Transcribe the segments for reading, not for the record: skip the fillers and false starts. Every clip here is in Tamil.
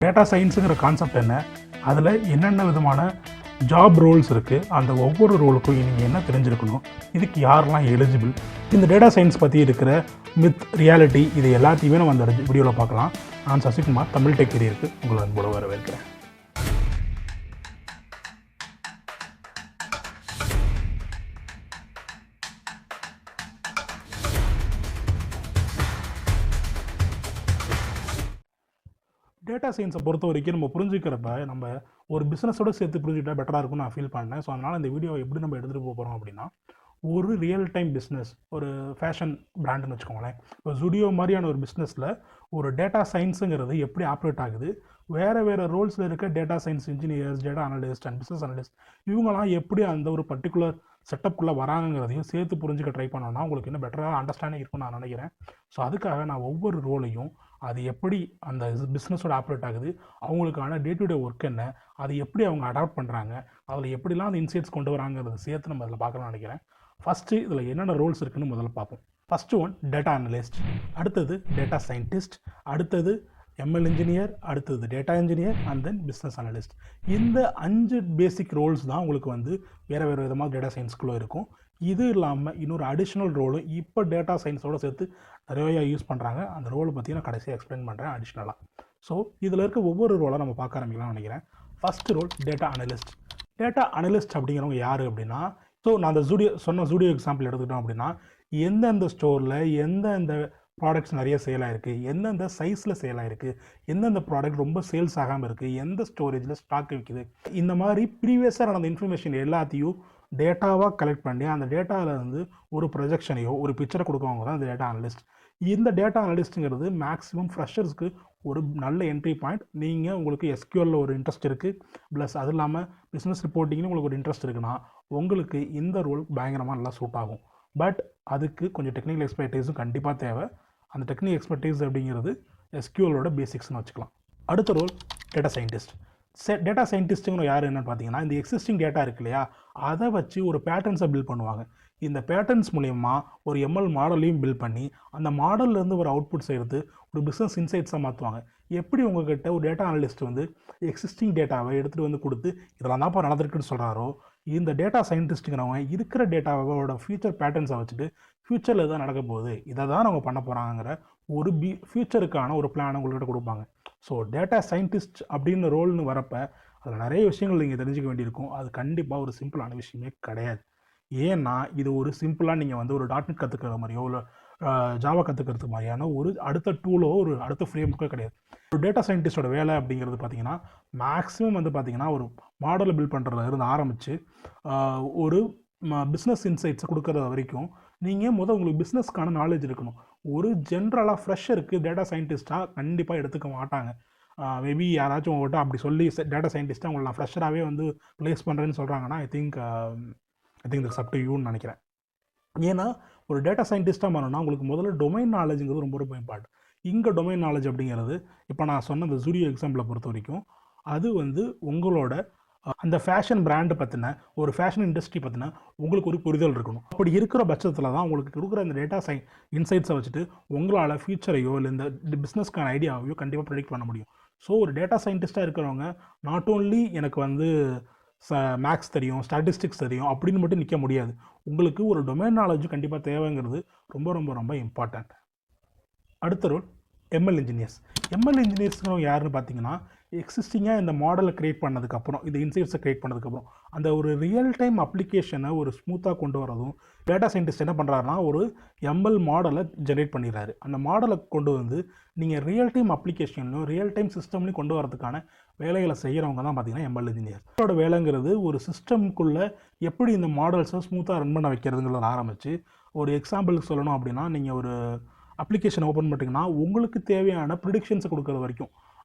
டேட்டா சயின்ஸுங்கிற கான்செப்ட் என்ன, அதில் என்னென்ன விதமான ஜாப் ரோல்ஸ் இருக்குது, அந்த ஒவ்வொரு ரோலுக்கும் நீங்கள் என்ன தெரிஞ்சிருக்கணும், இதுக்கு யாரெல்லாம் எலிஜிபிள், இந்த டேட்டா சயின்ஸ் பற்றி இருக்கிற மித் ரியாலிட்டி, இது எல்லாத்தையுமே நம்ம அந்த வீடியோவில் பார்க்கலாம். நான் சசிகுமார், தமிழ் டெக் கரியருக்கு உங்களை அன்போடு வரவேற்கிறேன். டேட்டா சயின்ஸை பொறுத்த வரைக்கும் நம்ம புரிஞ்சுக்கிறப்ப நம்ம ஒரு பிஸ்னஸோடு சேர்த்து புரிஞ்சுக்கிட்டா பெட்டராக இருக்கும்னு நான் ஃபீல் பண்ணேன். ஸோ அதனால் இந்த வீடியோவை எப்படி நம்ம எடுத்துகிட்டு போக போகிறோம் அப்படின்னா, ஒரு ரியல் டைம் பிஸ்னஸ், ஒரு ஃபேஷன் பிராண்டுன்னு வச்சுக்கோங்களேன். இப்போ ஜுடியோ மாதிரியான ஒரு பிஸ்னஸில் ஒரு டேட்டா சயின்ஸுங்கிறது எப்படி ஆப்ரேட் ஆகுது, வேறு ரோல்ஸில் இருக்க data science engineers, data analyst and business analyst இவங்களாம் எப்படி அந்த ஒரு பர்டிகுலர் செட்டப்புக்குள்ளே வராங்கிறதையும் சேர்த்து புரிஞ்சுக்க ட்ரை பண்ணோன்னா உங்களுக்கு இன்னும் பெட்டராக அண்டர்ஸ்டாண்டிங் இருக்கும்னு நான் நினைக்கிறேன். ஸோ அதுக்காக நான் ஒவ்வொரு ரோலையும் அது எப்படி அந்த பிஸ்னஸோட ஆப்ரேட் ஆகுது, அவங்களுக்கான டே டு டே ஒர்க் என்ன, அது எப்படி அவங்க அடாப்ட் பண்ணுறாங்க, அதில் எப்படிலாம் அந்த இன்சைட்ஸ் கொண்டு வராங்கிறத சேர்த்து நம்ம அதில் பார்க்கலாம்னு நினைக்கிறேன். ஃபஸ்ட்டு இதில் என்னென்ன ரோல்ஸ் இருக்குதுன்னு முதல்ல பார்ப்போம். ஃபஸ்ட்டு ஒன் டேட்டா அனலிஸ்ட், அடுத்தது டேட்டா சயின்டிஸ்ட், அடுத்தது எம்எல் இன்ஜினியர், அடுத்தது data engineer and then business analyst. இந்த 5 பேசிக் ரோல்ஸ் தான் உங்களுக்கு வந்து வேறு விதமாக டேட்டா சயின்ஸ்குள்ளே இருக்கும். இது இல்லாமல் இன்னொரு அடிஷ்னல் ரோலும் இப்போ டேட்டா சயின்ஸோடு சேர்த்து நிறையா யூஸ் பண்ணுறாங்க. அந்த ரோலை பற்றி நான் கடைசியாக எக்ஸ்பிளைன் பண்ணுறேன் அடிஷ்னலாக. ஸோ இதில் இருக்க ஒவ்வொரு ரோலை நம்ம பார்க்க ஆரம்பிக்கலாம்னு நினைக்கிறேன். First role data analyst. Data analyst அப்படிங்கிறவங்க யார் அப்படின்னா, ஸோ நான் அந்த ஜூடியோ எக்ஸாம்பிள் எடுத்துக்கிட்டோம் அப்படின்னா, எந்தெந்த ஸ்டோரில் எந்தெந்த ப்ராடக்ட்ஸ் நிறைய சேல் ஆகிருக்கு, எந்தெந்த சைஸில் சேல் ஆகிருக்கு, எந்தெந்த ப்ராடக்ட் ரொம்ப சேல்ஸ் ஆகாமல் இருக்குது, எந்த ஸ்டோரேஜில் ஸ்டாக் விற்குது, இந்த மாதிரி ப்ரீவியஸாக நடந்த இன்ஃபர்மேஷன் எல்லாத்தையும் டேட்டாவாக கலெக்ட் பண்ணி அந்த டேட்டாவில் வந்து ஒரு ப்ரொஜெக்ஷனையோ ஒரு பிக்சரை கொடுக்குறவங்க தான் இந்த டேட்டா அனலிஸ்ட். இந்த டேட்டா அனலிஸ்ட்டுங்கிறது மேக்ஸிமம் ஃப்ரெஷர்ஸ்க்கு ஒரு நல்ல என்ட்ரி பாயிண்ட். நீங்கள் உங்களுக்கு எஸ்கியூஎல்ல ஒரு இன்ட்ரெஸ்ட் இருக்குது, ப்ளஸ் அது இல்லாமல் பிஸ்னஸ் ரிப்போர்ட்டிங்னு உங்களுக்கு ஒரு இன்ட்ரெஸ்ட் இருக்குன்னா உங்களுக்கு இந்த ரோல் பயங்கரமாக நல்லா சூட் ஆகும். பட் அதுக்கு கொஞ்சம் டெக்னிக்கல் எக்ஸ்பர்டைஸும் கண்டிப்பாக தேவை. அந்த டெக்னிக்கல் எக்ஸ்பர்டைஸ் அப்படிங்கிறது எஸ்கியூஎலோட பேசிக்ஸ்னு வச்சுக்கலாம். அடுத்த ரோல் டேட்டா சயின்டிஸ்ட். டேட்டா சயின்டிஸ்ட்டுங்கிற யார் என்னென்னு பார்த்தீங்கன்னா, இந்த எக்ஸிஸ்டிங் டேட்டா இருக்கு இல்லையா, அதை வச்சு ஒரு பேட்டர்ன்ஸை பில்ட் பண்ணுவாங்க. இந்த பேட்டர்ன்ஸ் மூலயமா ஒரு எம்எல் மாடலையும் பில்ட் பண்ணி அந்த மாடல்லேருந்து ஒரு அவுட்புட்ஸ் எடுத்து ஒரு பிஸ்னஸ் இன்சைட்ஸாக மாற்றுவாங்க. எப்படி உங்கள்கிட்ட ஒரு டேட்டா அனலிஸ்ட் வந்து எக்ஸிஸ்டிங் டேட்டாவை எடுத்துகிட்டு வந்து கொடுத்து இதெல்லாம் தான்ப்பா நடந்திருக்குன்னு சொல்கிறாரோ, இந்த டேட்டா சயின்டிஸ்ட்டுங்கிறவங்க இருக்கிற டேட்டாவோட ஃபியூச்சர் பேட்டர்ன்ஸை வச்சுட்டு ஃப்யூச்சரில் எதாவது நடக்க போகுது, இதை தான் அவங்க பண்ண போகிறாங்கிற ஒரு ஃப்யூச்சருக்கான ஒரு பிளானை உங்கள்கிட்ட கொடுப்பாங்க. ஸோ டேட்டா சயின்டிஸ்ட் அப்படின்னு ரோல்னு வரப்போ அதில் நிறைய விஷயங்கள் நீங்கள் தெரிஞ்சுக்க வேண்டியிருக்கும். அது கண்டிப்பாக ஒரு சிம்பிளான விஷயமே கிடையாது. ஏன்னா இது ஒரு சிம்பிளாக நீங்கள் வந்து ஒரு டாட்நெட் கற்றுக்கிற மாதிரியோ இல்லை ஜாவா கற்றுக்கிறதுக்கு மாதிரியான ஒரு அடுத்த டூலோ ஒரு அடுத்த ஃப்ரேமுக்கோ கிடையாது. ஒரு டேட்டா சயின்டிஸ்டோட வேலை அப்படிங்கிறது பார்த்தீங்கன்னா மேக்ஸிமம் வந்து பார்த்தீங்கன்னா ஒரு மாடலை பில்ட் பண்ணுறதுல இருந்து ஆரம்பித்து ஒரு பிஸ்னஸ் இன்சைட்ஸை கொடுக்குறது வரைக்கும் நீங்கள் உங்களுக்கு பிஸ்னஸ்க்கான நாலேஜ் இருக்கணும். ஒரு ஜென்ரலாக ஃப்ரெஷருக்கு டேட்டா சயின்டிஸ்ட்டாக கண்டிப்பாக எடுத்துக்க மாட்டாங்க. மேபி யாராச்சும் உங்கள்கிட்ட அப்படி சொல்லி டேட்டா சயின்டிஸ்ட்டாக உங்களை நான் ஃப்ரெஷராகவே வந்து ப்ளேஸ் பண்ணுறேன்னு சொல்கிறாங்கன்னா I think that's up to யூன்னு நினைக்கிறேன். ஏன்னா ஒரு டேட்டா சயின்டிஸ்ட்டாக மாறணும்னா உங்களுக்கு முதல்ல டொமைன் நாலேஜுங்கிறது ரொம்ப ரொம்ப இம்பார்ட்டன்ட். இங்கே டொமைன் நாலேஜ் அப்படிங்கிறது இப்போ நான் சொன்ன அந்த ஜூடியோ எக்ஸாம்பிளை பொறுத்த வரைக்கும் அது வந்து உங்களோட அந்த ஃபேஷன் பிராண்டு பற்றின ஒரு ஃபேஷன் இண்டஸ்ட்ரி பற்றின உங்களுக்கு ஒரு புரிதல் இருக்கணும். அப்படி இருக்கிற பட்சத்தில் தான் உங்களுக்கு கொடுக்குற அந்த டேட்டா இன்சைட்ஸை வச்சுட்டு உங்களால் ஃபியூச்சரையோ இல்லை இந்த பிஸ்னஸ்க்கான ஐடியாவையோ கண்டிப்பாக ப்ரெடிக்ட் பண்ண முடியும். ஸோ ஒரு டேட்டா சயின்டிஸ்ட்டாக இருக்கிறவங்க நாட் ஓன்லி எனக்கு வந்து மேக்ஸ் தெரியும், ஸ்டாட்டிஸ்டிக்ஸ் தெரியும் அப்படின்னு மட்டும் நிற்க முடியாது. உங்களுக்கு ஒரு டொமைன் நாலேஜும் கண்டிப்பாக தேவைங்கிறது ரொம்ப ரொம்ப ரொம்ப இம்பார்ட்டண்ட். அடுத்த ரோல் எம்எல் இன்ஜினியர்ஸ். எம்எல் இன்ஜினியர்ஸ்ங்கிறவங்க யாருன்னு பார்த்தீங்கன்னா, எக்ஸிஸ்டிங்காக இந்த மாடலை க்ரியேட் பண்ணதுக்கப்புறம் இந்த இன்சைட்ஸை க்ரியேட் பண்ணதுக்கப்புறம் அந்த ஒரு ரியல் டைம் அப்ளிகேஷனை ஒரு ஸ்மூத்தாக கொண்டு வரதும் டேட்டா சயின்டிஸ்ட் என்ன பண்ணுறாருன்னா ஒரு எம்எல் மாடலை ஜென்ரேட் பண்ணிடுறாரு. அந்த மாடலை கொண்டு வந்து நீங்கள் ரியல் டைம் அப்ளிகேஷன்லையும் ரியல் டைம் சிஸ்டம்லையும் கொண்டு வரதுக்கான வேலைகளை செய்கிறவங்க தான் பார்த்தீங்கன்னா எம்எல் இன்ஜினியர். அவரோட வேலைங்கிறது ஒரு சிஸ்டம்குள்ளே எப்படி இந்த மாடல்ஸை ஸ்மூத்தாக ரன் பண்ண வைக்கிறதுங்கிறத ஆரம்பித்து ஒரு எக்ஸாம்பிளுக்கு சொல்லணும் அப்படின்னா, நீங்கள் ஒரு அப்ளிகேஷன் ஓப்பன் பண்ணிட்டீங்கன்னா உங்களுக்கு தேவையான ப்ரிடிக்ஷன்ஸை கொடுக்குறது வரைக்கும்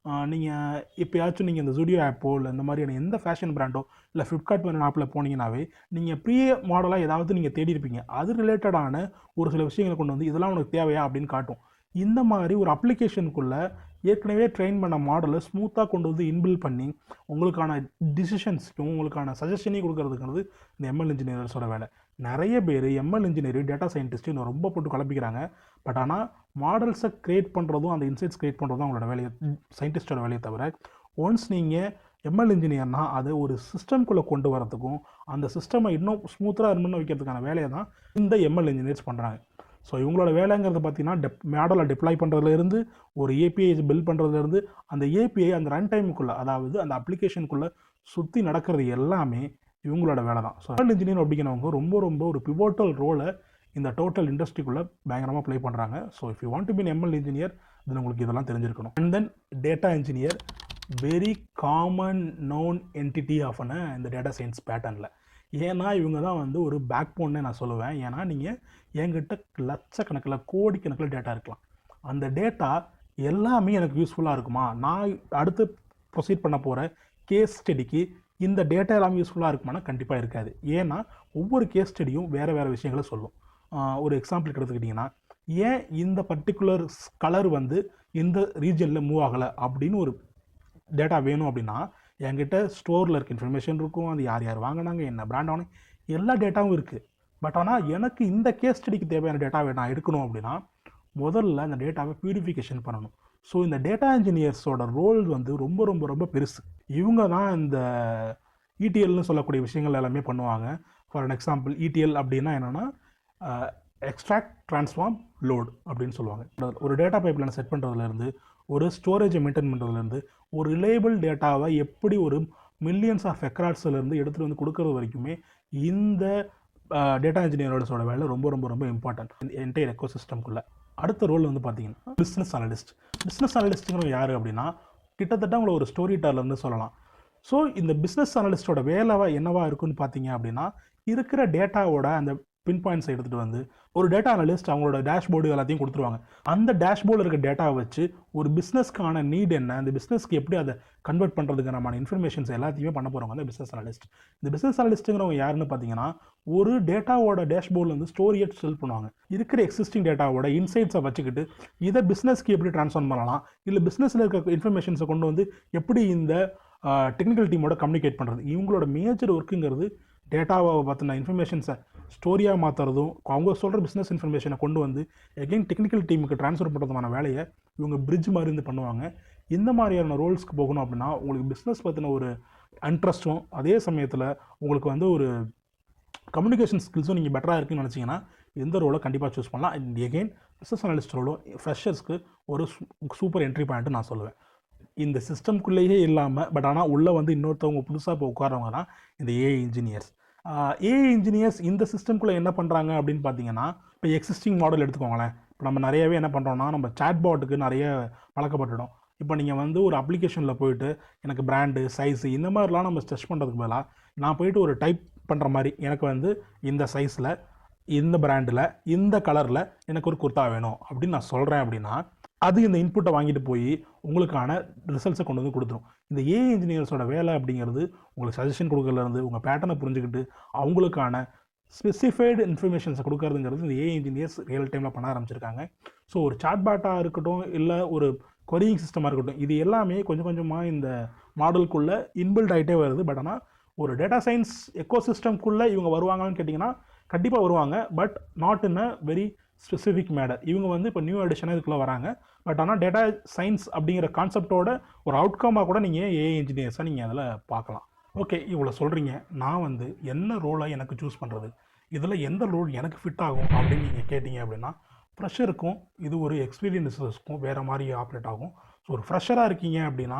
நீங்கள் எப்போயாச்சும் நீங்கள் இந்த ஜூடியோ ஆப்போ இல்லை இந்த மாதிரியான எந்த ஃபேஷன் பிராண்டோ இல்லை ஃப்ளிப்கார்ட் மாதிரி ஆப்பில் போனீங்கன்னாவே நீங்கள் ப்ரீ மாடலாக ஏதாவது நீங்கள் தேடி இருப்பீங்க. அது ரிலேட்டடான ஒரு சில விஷயங்களை கொண்டு வந்து இதெல்லாம் உனக்கு தேவையா அப்படின்னு காட்டும். இந்த மாதிரி ஒரு அப்ளிகேஷனுக்குள்ளே ஏற்கனவே ட்ரெயின் பண்ண மாடலை ஸ்மூத்தாக கொண்டு வந்து இன்பில்ட் பண்ணி உங்களுக்கான டிசிஷன்ஸுக்கும் உங்களுக்கான சஜஷனையும் கொடுக்கறதுங்கிறது இந்த எம்எல் இன்ஜினியர்ஸோட வேலை. நிறைய பேர் எம்எல் இன்ஜினியர் டேட்டா சயின்டிஸ்ட்டு இன்னும் ரொம்ப போட்டு குழப்பிக்கிறாங்க. பட் ஆனால் மாடல்ஸை க்ரியேட் பண்ணுறதும் அந்த இன்சைட்ஸ் க்ரியேட் பண்ணுறதும் அவங்களோட வேலையை, சயின்டிஸ்டோட வேலையை தவிர ஒன்ஸ் நீங்கள் எம்எல் இன்ஜினியர்னால் அதை ஒரு சிஸ்டம்குள்ளே கொண்டு வரதுக்கும் அந்த சிஸ்டமை இன்னும் ஸ்மூத்தாக ரன் வைக்கிறதுக்கான வேலையை தான் இந்த எம்எல் இன்ஜினியர்ஸ் பண்ணுறாங்க. ஸோ இவங்களோட வேலைங்கிறது பார்த்தீங்கன்னா மாடலை டிப்ளாய் பண்ணுறதுலேருந்து ஒரு ஏபிஐ பில்ட் பண்ணுறதுலேருந்து அந்த ஏபிஐ அந்த ரன் டைமுக்குள்ளே, அதாவது அந்த அப்ளிகேஷனுக்குள்ளே சுற்றி நடக்கிறது எல்லாமே இவங்களோட வேலை தான். ஸோ எம்எல் இன்ஜினியர் அப்படிங்கிறவங்க ரொம்ப ரொம்ப ஒரு பிவோட்டல் ரோலை இந்த டோட்டல் இண்டஸ்ட்ரிக்குள்ளே பயங்கரமாக ப்ளே பண்ணுறாங்க. So if you want to be ML engineer then உங்களுக்கு இதெல்லாம் தெரிஞ்சிருக்கணும். And then data engineer, very common known entity of இந்த டேட்டா சயின்ஸ் பேட்டர்னில். ஏன்னா இவங்க தான் வந்து ஒரு பேக் போன்னே நான் சொல்லுவேன். ஏன்னா நீங்கள் என்கிட்ட லட்சக்கணக்கில் கோடிக்கணக்கில் டேட்டா இருக்கலாம், அந்த டேட்டா எல்லாமே எனக்கு யூஸ்ஃபுல்லாக இருக்குமா? நான் அடுத்து ப்ரொசீட் பண்ண போகிற கேஸ் ஸ்டடிக்கு இந்த டேட்டா எல்லாமே யூஸ்ஃபுல்லாக இருக்குமானா கண்டிப்பாக இருக்காது. ஏன்னா ஒவ்வொரு கேஸ் ஸ்டடியும் வேறு வேறு விஷயங்களை சொல்லும். ஒரு எக்ஸாம்பிளுக்கு எடுத்துக்கிட்டிங்கன்னா, ஏன் இந்த பர்டிகுலர் கலர் வந்து இந்த ரீஜனில் மூவ் ஆகலை அப்படின்னு ஒரு டேட்டா வேணும் அப்படின்னா என்கிட்ட ஸ்டோரில் இருக்க இன்ஃபர்மேஷன் இருக்கும், அது யார் யார் வாங்கினாங்க, என்ன பிராண்ட் வாங்கினாங்க, எல்லா டேட்டாவும் இருக்குது. பட் ஆனால் எனக்கு இந்த கேஸ் ஸ்டடிக்கு தேவையான டேட்டாவை நான் எடுக்கணும் அப்படின்னா முதல்ல அந்த டேட்டாவை பியூரிஃபிகேஷன் பண்ணணும். ஸோ இந்த டேட்டா இன்ஜினியர்ஸோட ரோல் வந்து ரொம்ப ரொம்ப ரொம்ப பெருசு. இவங்க தான் இந்த இடிஎல்னு சொல்லக்கூடிய விஷயங்கள் எல்லாமே பண்ணுவாங்க. ஃபார் அன் எக்ஸாம்பிள், இடிஎல் அப்படின்னா என்னென்னா எக்ஸ்ட்ராக்ட் ட்ரான்ஸ்ஃபார்ம் லோட் அப்படின்னு சொல்லுவாங்க. ஒரு டேட்டா பைப்லைனை செட் பண்ணுறதுலேருந்து, ஒரு ஸ்டோரேஜை மெயின்டைன் பண்ணுறதுலேருந்து, ஒரு ரிலையபிள் டேட்டாவை எப்படி ஒரு மில்லியன்ஸ் ஆஃப் ரெக்கார்ட்ஸ்லேருந்து எடுத்துகிட்டு வந்து கொடுக்கறது வரைக்குமே இந்த டேட்டா இன்ஜினியரோட வேலை ரொம்ப ரொம்ப ரொம்ப இம்பார்ட்டன்ட் என்டையர் எக்கோ சிஸ்டம்குள்ளே. அடுத்த ரோல் வந்து பார்த்தீங்கன்னா பிஸ்னஸ் அனலிஸ்ட். பிஸ்னஸ் அனலிஸ்ட்டுங்கிறவங்க யார் அப்படின்னா கிட்டத்தட்ட உங்களை ஒரு ஸ்டோரி டெல்லர்னு சொல்லலாம். ஸோ இந்த பிஸ்னஸ் அனலிஸ்ட்டோட வேலை என்னவா இருக்குன்னு பார்த்தீங்க அப்படின்னா இருக்கிற டேட்டாவோட அந்த பின் பாயிண்ட்ஸை எடுத்துகிட்டு வந்து ஒரு டேட்டா அனலிஸ்ட் அவங்களோட டேஷ்போர்டு எல்லாத்தையும் கொடுத்துருவாங்க. அந்த டேஷ்போர்டில் இருக்க டேட்டாவை வச்சு ஒரு பிஸ்னஸ்க்கான நீட் என்ன, அந்த பிஸ்னஸ்க்கு எப்படி அதை கன்வெர்ட் பண்ணுறதுக்கான இன்ஃபர்மேஷன்ஸ் எல்லாத்தையுமே பண்ண போகிறவங்க அந்த பிஸ்னஸ் அனலிஸ்ட். இந்த பிஸ்னஸ் அனலிஸ்ட்டுங்கிறவங்க யாருன்னு பார்த்தீங்கன்னா ஒரு டேட்டாவோட டேஷ்போர்டில் வந்து ஸ்டோரியை செல் பண்ணுவாங்க. இருக்கிற எக்ஸிஸ்டிங் டேட்டாவோட இன்சைட்ஸை வச்சுக்கிட்டு இதை பிஸ்னஸ்க்கு எப்படி ட்ரான்ஸ்ஃபார்ம் பண்ணலாம், இல்லை பிஸ்னஸில் இருக்க இன்ஃபர்மேஷன்ஸை கொண்டு வந்து எப்படி இந்த டெக்னிக்கல் டீமோட கம்யூனிகேட் பண்ணுறது. இவங்களோட மேஜர் ஒர்க்குங்கிறது டேட்டாவை பார்த்தின இன்ஃபர்மேஷன்ஸை ஸ்டோரியாக மாற்றுறதும், அவங்க சொல்கிற பிஸ்னஸ் இன்ஃபர்மேஷனை கொண்டு வந்து எகெயின் டெக்னிக்கல் டீமுக்கு ட்ரான்ஸ்ஃபர் பண்ணுறதுமான வேலையை இவங்க பிரிட்ஜ் மாதிரி இருந்து பண்ணுவாங்க. இந்த மாதிரியான ரோல்ஸ்க்கு போகணும் அப்படின்னா உங்களுக்கு பிஸ்னஸ் பற்றின ஒரு இன்ட்ரெஸ்ட்டும் அதே சமயத்தில் உங்களுக்கு வந்து ஒரு கம்யூனிகேஷன் ஸ்கில்ஸும் நீங்கள் பெட்டராக இருக்குன்னு நினச்சிங்கன்னா எந்த ரோலை கண்டிப்பாக சூஸ் பண்ணலாம். அண்ட் எகெயின் பிஸ்னஸ் அனலிஸ்ட் ரோலும் ஃப்ரெஷர்ஸ்க்கு ஒரு சூப்பர் என்ட்ரி பாயிண்ட்டு நான் சொல்லுவேன். இந்த சிஸ்டம்குள்ளேயே இல்லாமல் பட் ஆனால் உள்ளே வந்து இன்னொருத்தவங்க புதுசாக இப்போ உட்காரவங்க தான் இந்த ஏஐ இன்ஜினியர்ஸ். ஏஐ இன்ஜினியர்ஸ் இந்த சிஸ்டம்குள்ளே என்ன பண்ணுறாங்க அப்படின்னு பார்த்தீங்கன்னா, இப்போ எக்ஸிஸ்டிங் மாடல் எடுத்துக்கோங்களேன். இப்போ நம்ம நிறையவே என்ன பண்ணுறோம்னா நம்ம சாட்பாட்டுக்கு நிறைய பழக்கப்பட்டுடும். இப்போ நீங்கள் வந்து ஒரு அப்ளிகேஷனில் போயிட்டு எனக்கு பிராண்டு, சைஸு இந்த மாதிரிலாம் நம்ம ஸ்ட்ரெச் பண்ணுறதுக்கு பதிலாக நான் போயிட்டு ஒரு டைப் பண்ணுற மாதிரி எனக்கு வந்து இந்த சைஸில், இந்த பிராண்டில், இந்த கலரில் எனக்கு ஒரு குர்த்தா வேணும் அப்படின்னு நான் சொல்கிறேன் அப்படின்னா அது இந்த இன்புட்டை வாங்கிட்டு போய் உங்களுக்கான ரிசல்ட்ஸை கொண்டு வந்து கொடுத்துரும். இந்த ஏஐ இன்ஜினியர்ஸோட வேலை அப்படிங்கிறது உங்களுக்கு சஜஷன் கொடுக்கறதுலேருந்து உங்கள் பேட்டர்னை புரிஞ்சுக்கிட்டு அவங்களுக்கான ஸ்பெசிஃபைடு இன்ஃபர்மேஷன்ஸை கொடுக்கறதுங்கிறது இந்த ஏஐ இன்ஜினியர்ஸ் ரியல் டைமில் பண்ண ஆரம்பிச்சிருக்காங்க. ஸோ ஒரு சாட்பாட்டாக இருக்கட்டும், இல்லை ஒரு கொரியிங் சிஸ்டமாக இருக்கட்டும், இது எல்லாமே கொஞ்சம் கொஞ்சமாக இந்த மாடலுக்குள்ளே இன்பில்ட் ஆகிட்டே வருது. பட் ஆனால் ஒரு டேட்டா சயின்ஸ் எக்கோ சிஸ்டம்குள்ளே இவங்க வருவாங்கன்னு கேட்டிங்கன்னா கண்டிப்பாக வருவாங்க, but not in a very specific matter. இவங்க வந்து இப்போ நியூ எடிஷனாக இதுக்குள்ளே வராங்க. பட் ஆனால் டேட்டா சயின்ஸ் அப்படிங்கிற கான்செப்டோட ஒரு அவுட்கமாக கூட நீங்கள் ஏஐ இன்ஜினியர்ஸாக நீங்கள் அதில் பார்க்கலாம். ஓகே, இவ்வளோ சொல்கிறீங்க, நான் வந்து என்ன ரோலை எனக்கு சூஸ் பண்ணுறது, இதில் எந்த ரோல் எனக்கு ஃபிட் ஆகும் அப்படின்னு நீங்கள் கேட்டிங்க அப்படின்னா ஃப்ரெஷருக்கும் இது ஒரு எக்ஸ்பீரியன்ஸஸ்க்கும் வேறு மாதிரி ஆப்ரேட் ஆகும். ஸோ ஒரு ஃப்ரெஷராக இருக்கீங்க அப்படின்னா